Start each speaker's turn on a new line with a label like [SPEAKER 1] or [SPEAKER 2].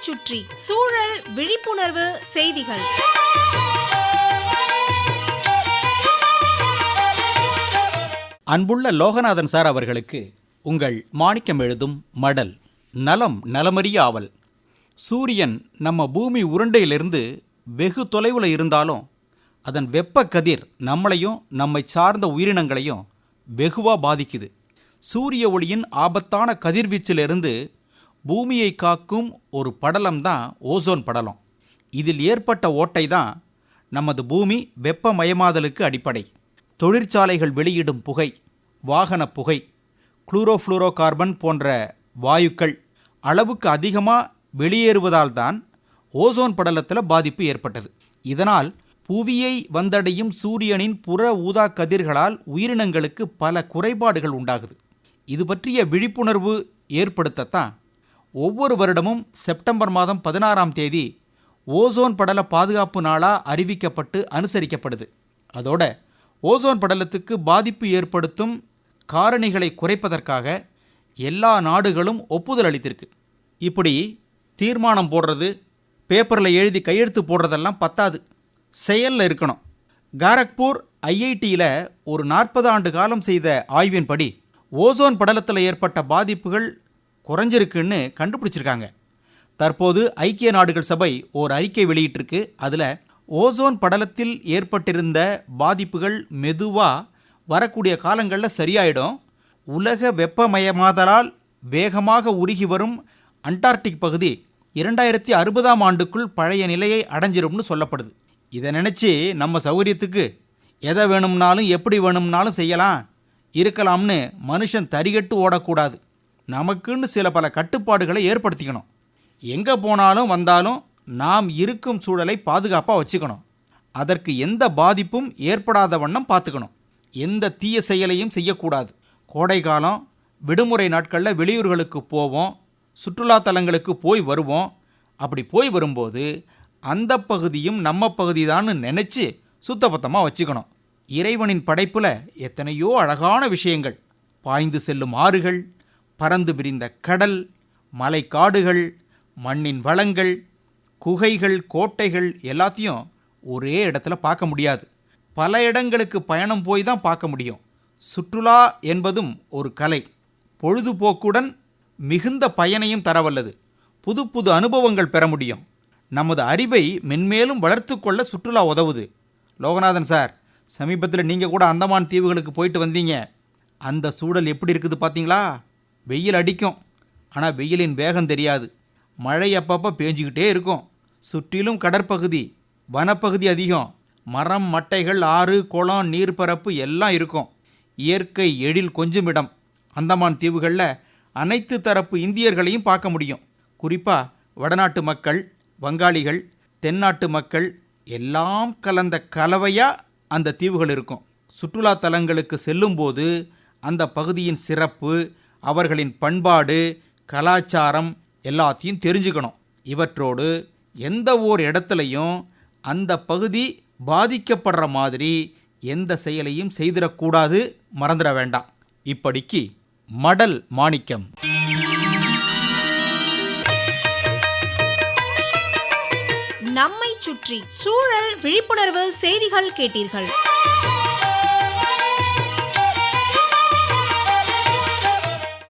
[SPEAKER 1] சுற்றி சூழல் விழிப்புணர்வு செய்திகள்.
[SPEAKER 2] அன்புள்ள லோகநாதன் சார் அவர்களுக்கு உங்கள் மாணிக்கம் எழுதும் மடல். நலம் நலமறிய ஆவல். சூரியன் நம்ம பூமி உருண்டையிலிருந்து வெகு தொலைவில் இருந்தாலும் அதன் வெப்ப கதிர் நம்மளையும் நம்மை சார்ந்த உயிரினங்களையும் வெகுவாக பாதிக்குது. சூரிய ஒளியின் ஆபத்தான கதிர்வீச்சிலிருந்து பூமியை காக்கும் ஒரு படலம் தான் ஓசோன் படலம். இதில் ஏற்பட்ட ஓட்டை தான் நமது பூமி வெப்பமயமாதலுக்கு அடிப்படை. தொழிற்சாலைகள் வெளியிடும் புகை, வாகன புகை, குளோரோஃப்ளூரோ கார்பன் போன்ற வாயுக்கள் அளவுக்கு அதிகமாக வெளியேறுவதால் தான் ஓசோன் படலத்தில் பாதிப்பு ஏற்பட்டது. இதனால் புவியை வந்தடையும் சூரியனின் புற ஊதா கதிர்களால் உயிரினங்களுக்கு பல குறைபாடுகள் உண்டாகுது. இது பற்றிய விழிப்புணர்வு ஏற்படுத்தத்தான் ஒவ்வொரு வருடமும் செப்டம்பர் மாதம் 16ஆம் தேதி ஓசோன் படல பாதுகாப்பு நாளாக அறிவிக்கப்பட்டு அனுசரிக்கப்படுது. அதோட ஓசோன் படலத்துக்கு பாதிப்பு ஏற்படுத்தும் காரணிகளை குறைப்பதற்காக எல்லா நாடுகளும் ஒப்புதல் அளித்திருக்கு. இப்படி தீர்மானம் போடுறது, பேப்பரில் எழுதி கையெழுத்து போடுறதெல்லாம் பத்தாது, செயலில் இருக்கணும். காரக்பூர் ஐஐடியில் ஒரு 40 ஆண்டு காலம் செய்த ஆய்வின்படி ஓசோன் படலத்தில் ஏற்பட்ட பாதிப்புகள் குறைஞ்சிருக்குன்னு கண்டுபிடிச்சிருக்காங்க. தற்போது ஐக்கிய நாடுகள் சபை ஓர் அறிக்கை வெளியிட்டிருக்கு. அதில் ஓசோன் படலத்தில் ஏற்பட்டிருந்த பாதிப்புகள் மெதுவாக வரக்கூடிய காலங்களில் சரியாயிடும். உலக வெப்பமயமாதலால் வேகமாக உருகி வரும் அண்டார்டிக் பகுதி 2060ஆம் ஆண்டுக்குள் பழைய நிலையை அடைஞ்சிரும்னு சொல்லப்படுது. இதை நினச்சி நம்ம சௌகரியத்துக்கு எதை வேணும்னாலும் எப்படி வேணும்னாலும் செய்யலாம் இருக்கலாம்னு மனுஷன் தரிகட்டு ஓடக்கூடாது. நமக்குன்னு சில பல கட்டுப்பாடுகளை ஏற்படுத்திக்கணும். எங்கே போனாலும் வந்தாலும் நாம் இருக்கும் சூழலை பாதுகாப்பாக வச்சுக்கணும். அதற்கு எந்த பாதிப்பும் ஏற்படாத வண்ணம் பார்த்துக்கணும். எந்த தீய செயலையும் செய்யக்கூடாது. கோடை காலம் விடுமுறை நாட்களில் வெளியூர்களுக்கு போவோம், சுற்றுலாத்தலங்களுக்கு போய் வருவோம். அப்படி போய் வரும்போது அந்த பகுதியும் நம்ம பகுதி தான்னு நினச்சி சுத்தபத்தமாக வச்சுக்கணும். இறைவனின் படைப்பில் எத்தனையோ அழகான விஷயங்கள், பாய்ந்து செல்லும் ஆறுகள், பறந்து விரிந்த கடல், மலைக்காடுகள், மண்ணின் வளங்கள், குகைகள், கோட்டைகள் எல்லாத்தையும் ஒரே இடத்துல பார்க்க முடியாது. பல இடங்களுக்கு பயணம் போய் தான் பார்க்க முடியும். சுற்றுலா என்பதும் ஒரு கலை. பொழுதுபோக்குடன் மிகுந்த பயனையும் தரவல்லது. புது புது அனுபவங்கள் பெற முடியும். நமது அறிவை மென்மேலும் வளர்த்து கொள்ள சுற்றுலா உதவுது. லோகநாதன் சார், சமீபத்தில் நீங்கள் கூட அந்தமான் தீவுகளுக்கு போயிட்டு வந்தீங்க. அந்த சூழல் எப்படி இருக்குது பார்த்தீங்களா? வெயில் அடிக்கும், ஆனால் வெயிலின் வேகம் தெரியாது. மழை அப்பப்போ பேஞ்சிக்கிட்டே இருக்கும். சுற்றிலும் கடற்பகுதி, வனப்பகுதி அதிகம். மரம், மட்டைகள், ஆறு, குளம், நீர்ப்பரப்பு எல்லாம் இருக்கும். இயற்கை எழில் கொஞ்சம் இடம். அந்தமான் தீவுகளில் அனைத்து தரப்பு இந்தியர்களையும் பார்க்க முடியும். குறிப்பாக வடநாட்டு மக்கள், வங்காளிகள், தென்னாட்டு மக்கள் எல்லாம் கலந்த கலவையாக அந்த தீவுகள் இருக்கும். சுற்றுலா தலங்களுக்கு செல்லும்போது அந்த பகுதியின் சிறப்பு, அவர்களின் பண்பாடு, கலாச்சாரம் எல்லாத்தையும் தெரிஞ்சுக்கணும். இவற்றோடு எந்த ஓர் இடத்துலையும் அந்த பகுதி பாதிக்கப்படுற மாதிரி எந்த செயலையும் செய்திடக்கூடாது, மறந்துட வேண்டாம். இப்படிக்கு மடல் மாணிக்கம்.
[SPEAKER 1] நம்மை சுற்றி சூழல் விழிப்புணர்வு செய்திகள் கேட்டீர்கள்.